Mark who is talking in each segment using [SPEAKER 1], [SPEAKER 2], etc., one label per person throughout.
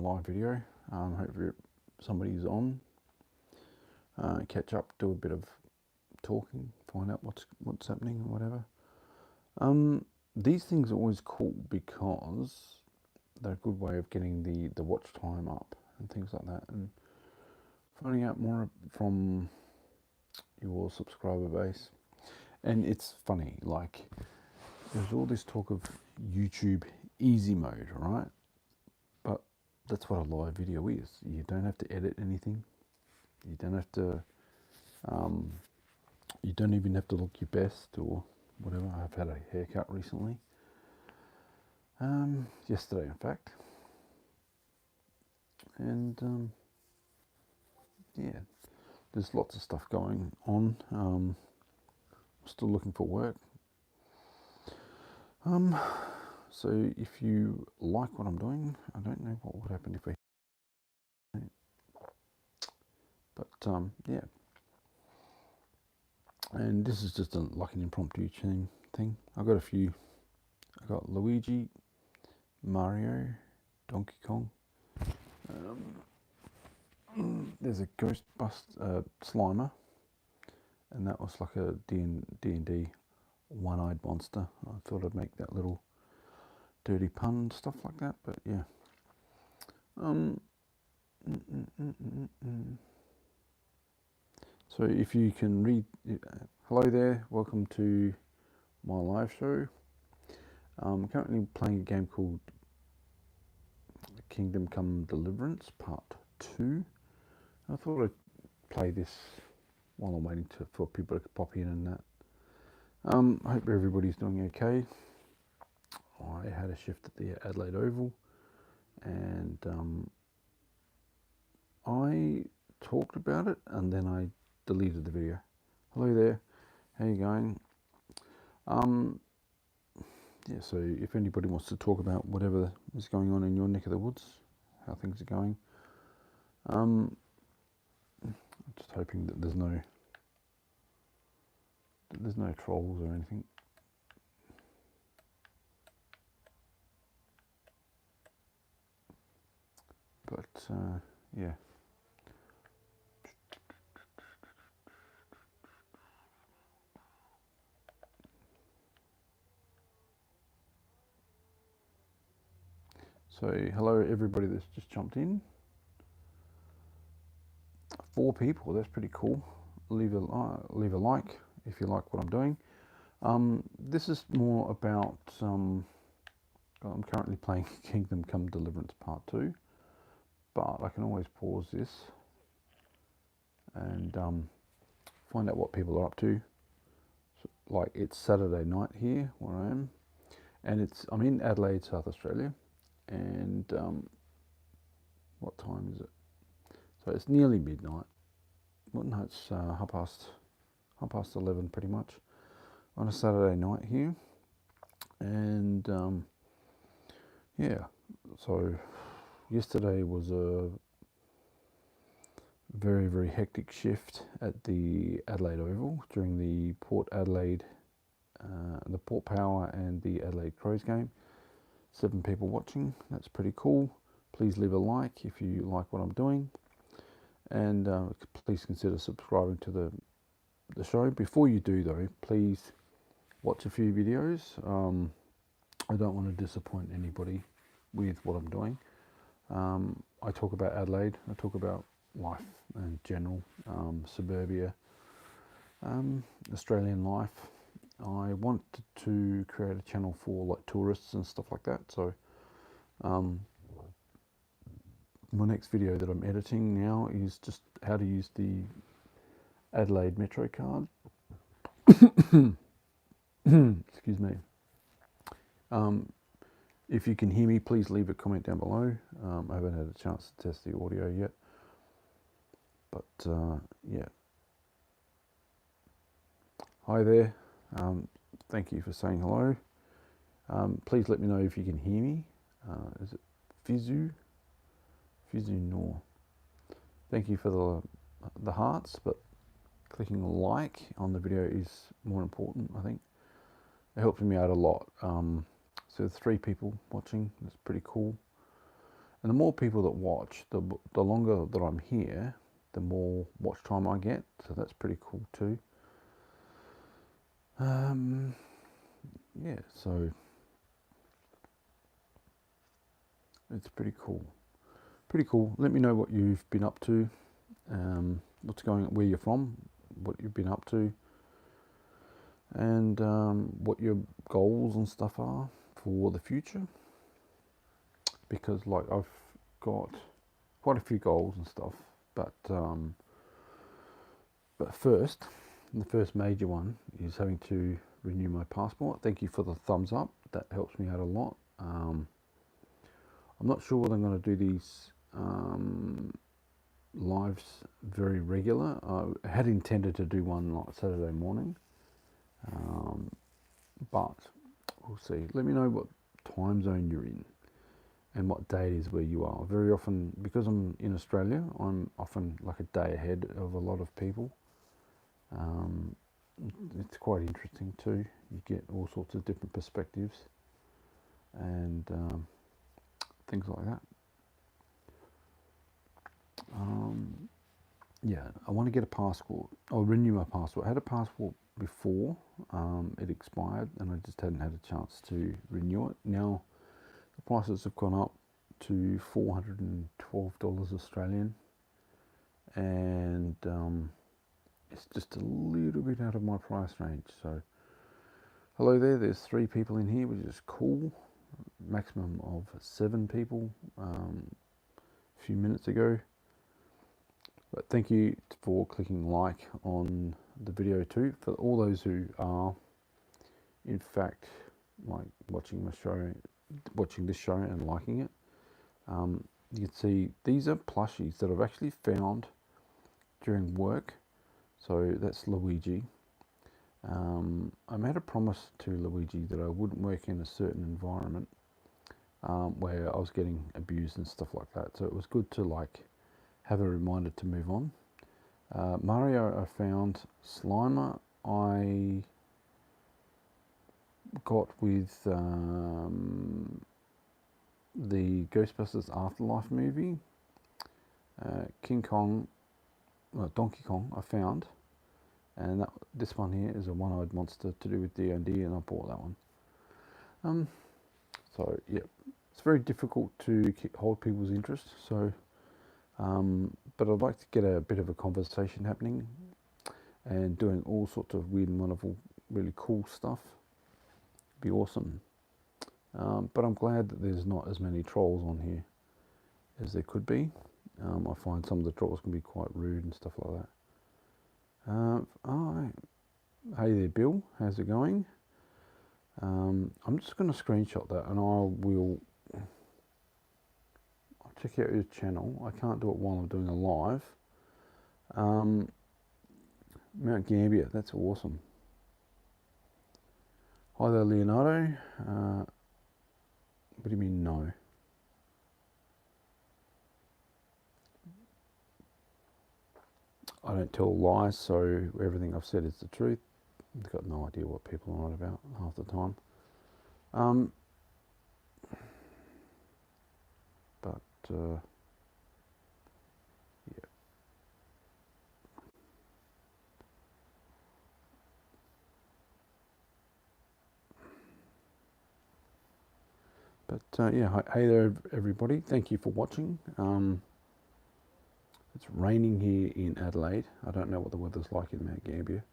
[SPEAKER 1] live video. Hopefully somebody's on. Catch up, do a bit of talking, find out what's happening or whatever. These things are always cool because they're a good way of getting the watch time up and things like that, and finding out more from your subscriber base. And it's funny, like there's all this talk of YouTube easy mode, right? But that's what a live video is. You don't have to edit anything. You don't have to. You don't even have to look your best or whatever. I've had a haircut recently. Yesterday, in fact. And yeah, there's lots of stuff going on. Still looking for work. So if you like what I'm doing, I don't know what would happen if I. But yeah. And this is just like an impromptu thing. I got a few. I got Luigi, Mario, Donkey Kong. There's a Ghostbuster Slimer, and that was like a D&D one-eyed monster. I thought I'd make that little dirty pun and stuff like that, but yeah. So if you can read, hello there, welcome to my live show. I'm currently playing a game called Kingdom Come Deliverance Part 2. I thought I'd play this while I'm waiting for people to pop in and that. I hope everybody's doing okay. I had a shift at the Adelaide Oval, and I talked about it and then I deleted the video. Hello there, how you going? Yeah, so if anybody wants to talk about whatever is going on in your neck of the woods, how things are going, I'm just hoping that there's no trolls or anything. But yeah. So hello everybody that's just jumped in. 4 people, that's pretty cool. Leave a like if you like what I'm doing. This is more about, I'm currently playing Kingdom Come Deliverance Part 2, but I can always pause this and find out what people are up to. So, like, it's Saturday night here where I am, and I'm in Adelaide, South Australia, and what time is it? So it's nearly midnight. Well, no, it's half past 11 pretty much on a Saturday night here. And yeah, so yesterday was a very, very hectic shift at the Adelaide Oval during the Port Power and the Adelaide Crows game. 7 people watching, that's pretty cool. Please leave a like if you like what I'm doing, and please consider subscribing to the show. Before you do though, please watch a few videos. I don't want to disappoint anybody with what I'm doing. I talk about Adelaide, I talk about life in general, suburbia, Australian life. I want to create a channel for like tourists and stuff like that, so my next video that I'm editing now is just how to use the Adelaide Metro card. Excuse me. If you can hear me, please leave a comment down below. I haven't had a chance to test the audio yet, but yeah. Hi there. Thank you for saying hello. Please let me know if you can hear me. Is it Fizu Nor? Thank you for the hearts, but clicking like on the video is more important, I think. It helps me out a lot. So 3 people watching, that's pretty cool. And the more people that watch, the longer that I'm here, the more watch time I get. So that's pretty cool too. Yeah, so it's pretty cool. Pretty cool. Let me know what you've been up to, what's going, where you're from, what you've been up to, and what your goals and stuff are for the future. Because like I've got quite a few goals and stuff, but first, the first major one is having to renew my passport. Thank you for the thumbs up. That helps me out a lot. I'm not sure whether I'm going to do these lives very regular. I had intended to do one like Saturday morning, but we'll see. Let me know what time zone you're in and what day it is where you are. Very often, because I'm in Australia, I'm often like a day ahead of a lot of people. It's quite interesting too. You get all sorts of different perspectives and things like that. Yeah, I want to get a passport. I'll renew my passport. I had a passport before it expired, and I just hadn't had a chance to renew it. Now the prices have gone up to $412 Australian, and it's just a little bit out of my price range. So hello there, there's 3 people in here, which is cool. Maximum of 7 people a few minutes ago. But thank you for clicking like on the video too. For all those who are in fact like watching this show and liking it, you can see these are plushies that I've actually found during work. So that's Luigi. I made a promise to Luigi that I wouldn't work in a certain environment where I was getting abused and stuff like that. So it was good to like have a reminder to move on. Mario I found. Slimer I got with the Ghostbusters Afterlife movie. King Kong, Donkey Kong I found. And this one here is a one-eyed monster to do with D&D, and I bought that one. So yeah, it's very difficult to hold people's interest. So, but I'd like to get a bit of a conversation happening, and doing all sorts of weird and wonderful, really cool stuff. Be awesome. But I'm glad that there's not as many trolls on here as there could be. I find some of the trolls can be quite rude and stuff like that. Hey there, Bill. How's it going? I'm just going to screenshot that, and I'll check out your channel. I can't do it while I'm doing a live. Mount Gambier, that's awesome. Hi there, Leonardo. What do you mean no? I don't tell lies, so everything I've said is the truth. I've got no idea what people are on about half the time. Yeah. But yeah, hey there everybody. Thank you for watching. It's raining here in Adelaide. I don't know what the weather's like in Mount Gambier.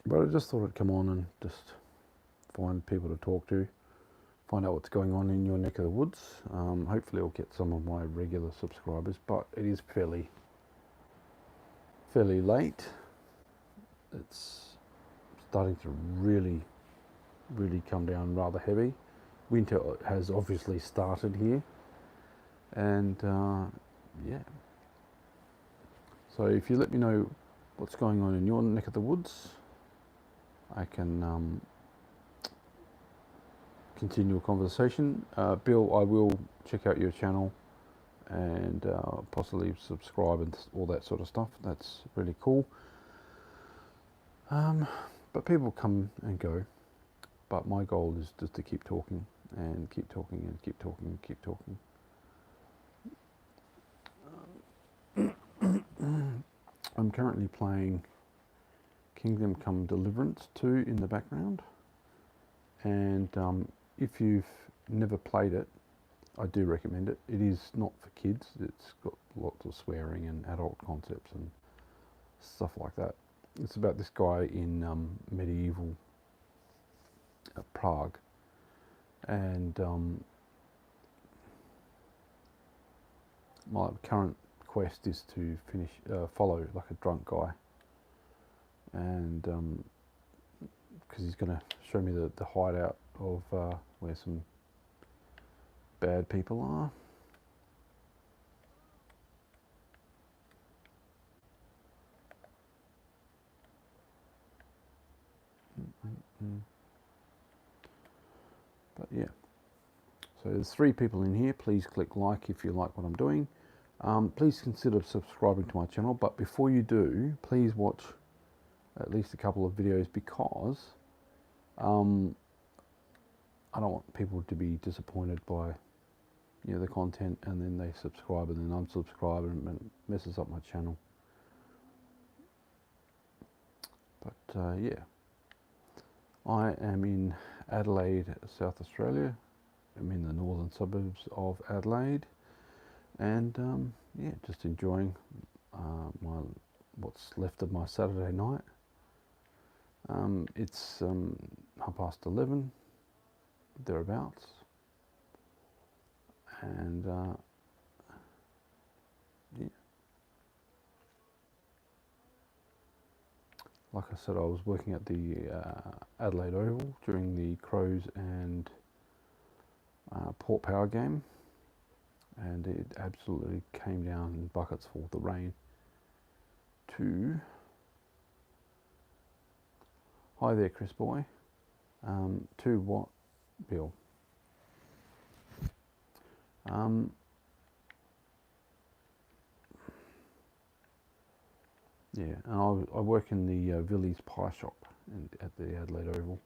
[SPEAKER 1] But I just thought I'd come on and just find people to talk to, find out what's going on in your neck of the woods. Hopefully I'll get some of my regular subscribers, but it is fairly late. It's starting to really come down rather heavy. Winter has obviously started here, and yeah. So if you let me know what's going on in your neck of the woods, I can continue a conversation. Bill, I will check out your channel and possibly subscribe and all that sort of stuff. That's really cool. But people come and go. But my goal is just to keep talking and keep talking and keep talking and keep talking. I'm currently playing Kingdom Come Deliverance 2 in the background, and if you've never played it, I do recommend it. It is not for kids. It's got lots of swearing and adult concepts and stuff like that. It's about this guy in medieval Prague, and my current quest is to follow like a drunk guy, and because he's going to show me the hideout of where some bad people are. But yeah, so there's 3 people in here. Please click like if you like what I'm doing. Please consider subscribing to my channel, but before you do, please watch at least a couple of videos, because I don't want people to be disappointed by the content, and then they subscribe and then unsubscribe, and it messes up my channel. But yeah, I am in Adelaide, South Australia. I'm in the northern suburbs of Adelaide, and yeah, just enjoying what's left of my Saturday night. It's 11:30 thereabouts, and yeah, like I said, I was working at the Adelaide Oval during the Crows and Port Power game, and it absolutely came down in buckets full, the rain. Hi there, Chris boy. To what, Bill? Yeah, and I work in the Villiers Pie Shop at the Adelaide Oval.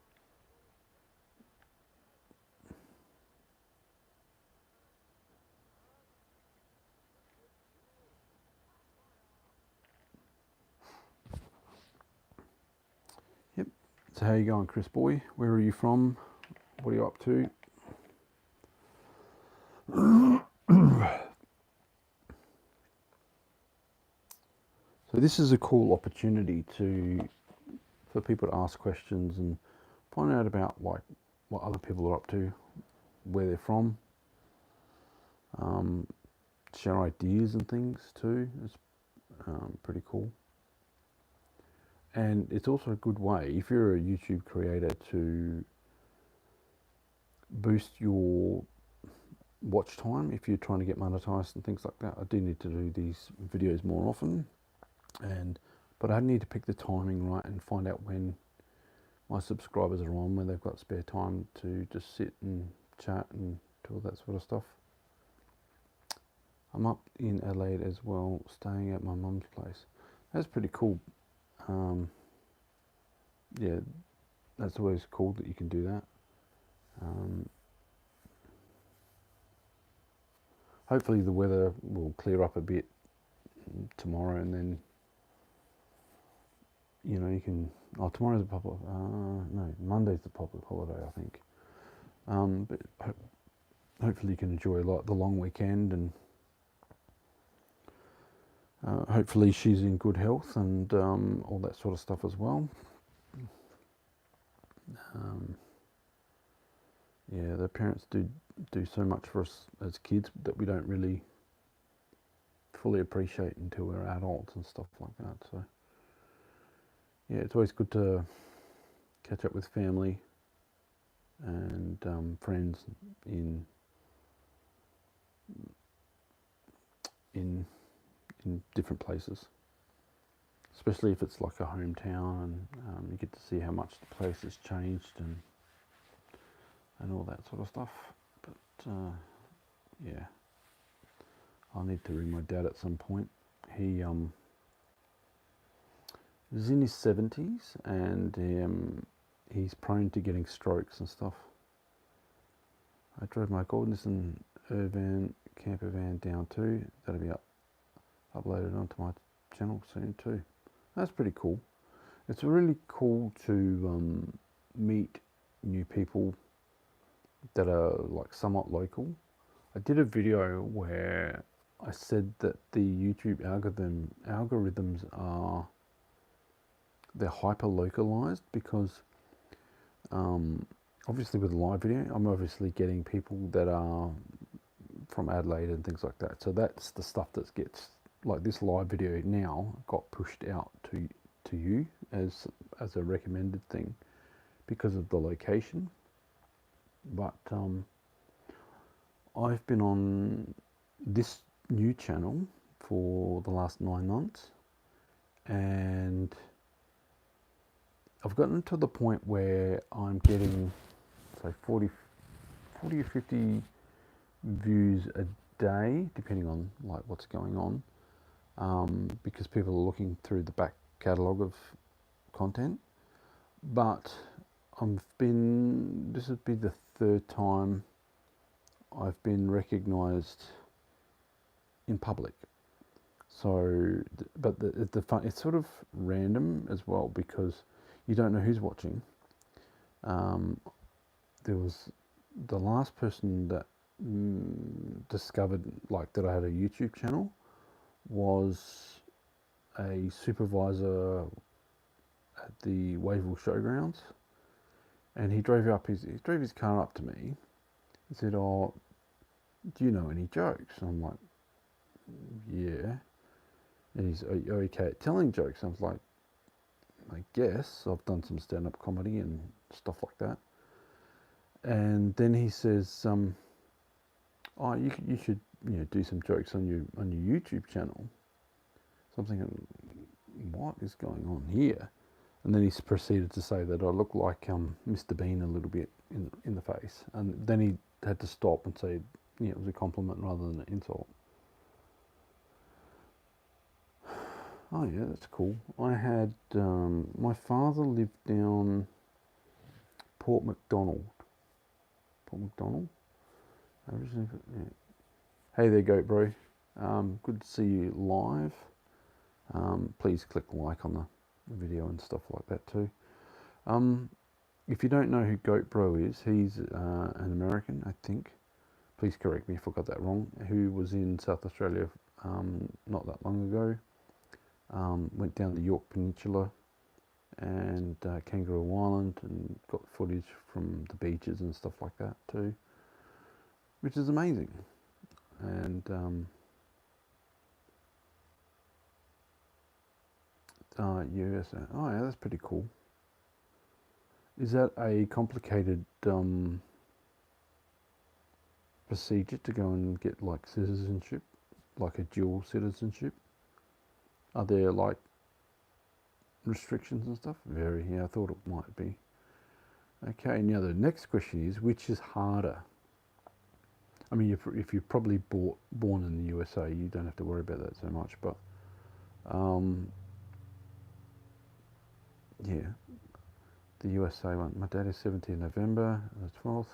[SPEAKER 1] Yep. So how you going, Chris boy? Where are you from? What are you up to? So this is a cool opportunity for people to ask questions and find out about like what other people are up to, where they're from, share ideas and things too. It's pretty cool. And it's also a good way, if you're a YouTube creator, to boost your watch time if you're trying to get monetized and things like that. I do need to do these videos more often, but I need to pick the timing right and find out when my subscribers are on, when they've got spare time to just sit and chat and do all that sort of stuff. I'm up in Adelaide as well, staying at my mum's place. That's pretty cool. Yeah, that's always cool that you can do that. Hopefully the weather will clear up a bit tomorrow, and then you can. Oh, tomorrow's a public. No, Monday's the public holiday, I think. But hopefully you can enjoy the long weekend, and hopefully she's in good health and all that sort of stuff as well. Yeah, the parents do so much for us as kids that we don't really fully appreciate until we're adults and stuff like that. So yeah, it's always good to catch up with family and friends in different places, especially if it's like a hometown, and you get to see how much the place has changed and all that sort of stuff. But yeah, I'll need to ring my dad at some point. He is in his 70s, and he's prone to getting strokes and stuff. I drove my Gordonson Urban camper van down too. That'll be uploaded onto my channel soon too. That's pretty cool. It's really cool to meet new people that are like somewhat local. I did a video where I said that the YouTube algorithms are, they're hyper localized because obviously with live video, I'm obviously getting people that are from Adelaide and things like that. So that's the stuff that gets, like this live video now got pushed out to you as a recommended thing because of the location. But I've been on this new channel for the last 9 months, and I've gotten to the point where I'm getting, say, 40 or 50 views a day, depending on like what's going on, because people are looking through the back catalogue of content. But this would be the 3rd time I've been recognised in public. So, but the fun, it's sort of random as well because you don't know who's watching. There was the last person that discovered like that I had a YouTube channel was a supervisor at the Wavell Showgrounds, and he drove his car up to me and said, "Oh, do you know any jokes?" And I'm like, "Yeah." And he's, "Are you okay at telling jokes?" I was like, "I guess I've done some stand-up comedy and stuff like that." And then he says, "Oh, you should do some jokes on your YouTube channel." So I'm thinking, what is going on here? And then he proceeded to say that I look like Mr. Bean a little bit in the face, and then he had to stop and say, it was a compliment rather than an insult. Oh yeah, that's cool. I had my father lived down Port Macdonald. Originally, yeah. Hey there, Goat Bro. Good to see you live. Please click like on the video and stuff like that too. If you don't know who Goat Bro is, he's an American, I think. Please correct me if I got that wrong. Who was in South Australia not that long ago. Went down the York Peninsula and Kangaroo Island and got footage from the beaches and stuff like that too, which is amazing. And USA. Oh yeah, that's pretty cool. Is that a complicated procedure to go and get like citizenship, like a dual citizenship? Are there like restrictions and stuff? Very, yeah, I thought it might be. Okay, now the next question is, which is harder? I mean, if you're probably born in the USA, you don't have to worry about that so much, but yeah, the USA one. My dad is 17 November the 12th.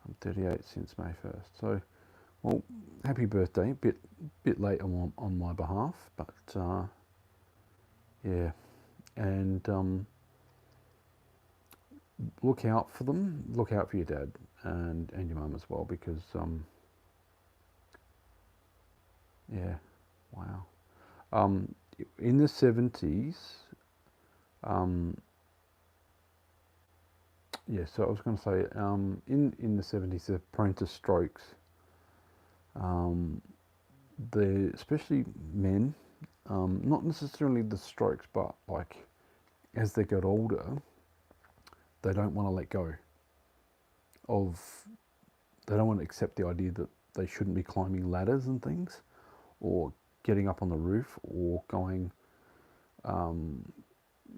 [SPEAKER 1] I'm 38 since May 1st. So, well, happy birthday. Bit late on my behalf, but yeah, and look out for them. Look out for your dad and your mum as well, because yeah, wow. In the 70s, yeah. So I was going to say, in the 70s, the prone to strokes. Especially men, not necessarily the strokes, but like as they get older, they don't want to let go of. They don't want to accept the idea that they shouldn't be climbing ladders and things, or getting up on the roof, or going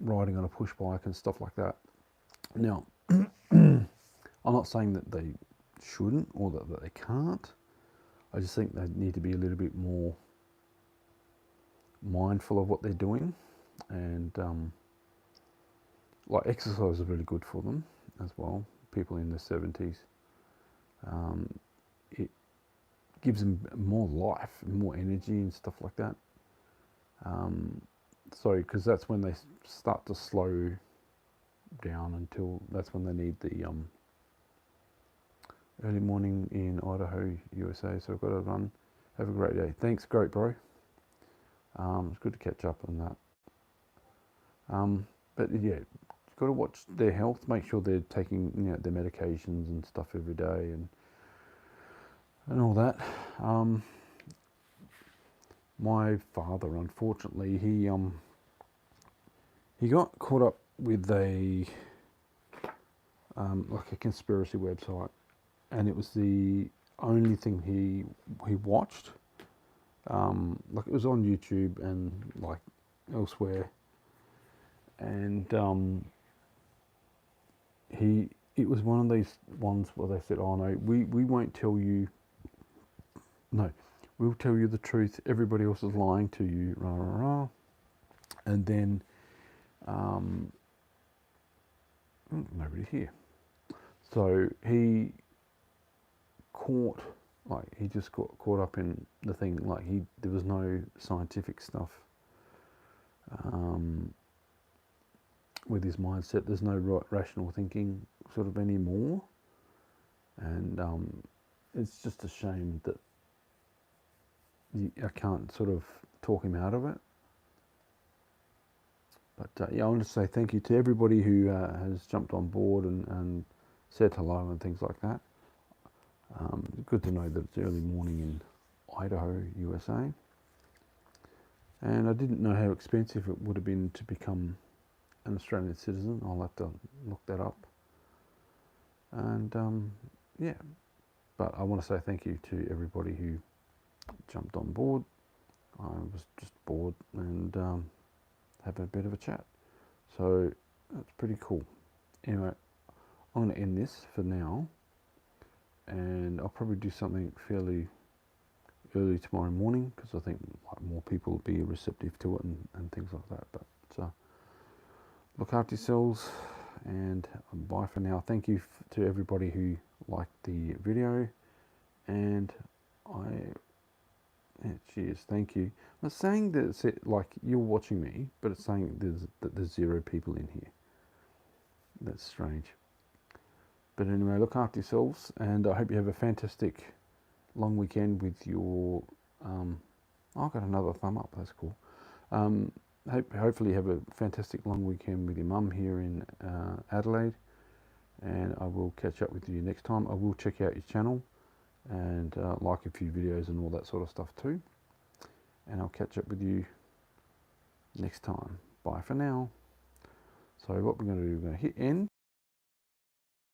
[SPEAKER 1] riding on a push bike and stuff like that. Now, I'm not saying that they shouldn't or that they can't. I just think they need to be a little bit more mindful of what they're doing, and like exercise is really good for them as well. People in their 70s, it gives them more life, more energy and stuff like that. So, because that's when they start to slow down until that's when they need the early morning in Idaho, USA. So I've got to run. Have a great day. Thanks, great bro. It's good to catch up on that. But yeah, you've got to watch their health. Make sure they're taking their medications and stuff every day and all that. My father, unfortunately, he got caught up with a like a conspiracy website, and it was the only thing he watched. Like it was on YouTube and like elsewhere, and it was one of these ones where they said, "Oh no, we won't tell you. No, we'll tell you the truth. Everybody else is lying to you." Rah rah rah. And then nobody here. So he just got caught up in the thing. Like there was no scientific stuff with his mindset. There's no rational thinking sort of anymore, and it's just a shame that I can't sort of talk him out of it. But yeah, I want to say thank you to everybody who has jumped on board and said hello and things like that. Good to know that it's early morning in Idaho, USA. And I didn't know how expensive it would have been to become an Australian citizen. I'll have to look that up. And yeah, but I want to say thank you to everybody who jumped on board. I was just bored and have a bit of a chat. So that's pretty cool. Anyway, I'm going to end this for now, and I'll probably do something fairly early tomorrow morning because I think like more people will be receptive to it and things like that. But look after yourselves, and bye for now. Thank you to everybody who liked the video, and cheers, thank you. I'm saying that it's like you're watching me, but it's saying there's 0 people in here. That's strange. But anyway, look after yourselves, and I hope you have a fantastic long weekend with your. I got another thumb up. That's cool. Hopefully you have a fantastic long weekend with your mum here in Adelaide, and I will catch up with you next time. I will check out your channel and like a few videos and all that sort of stuff too. And I'll catch up with you next time. Bye for now. So what we're going to do, we're going to hit end.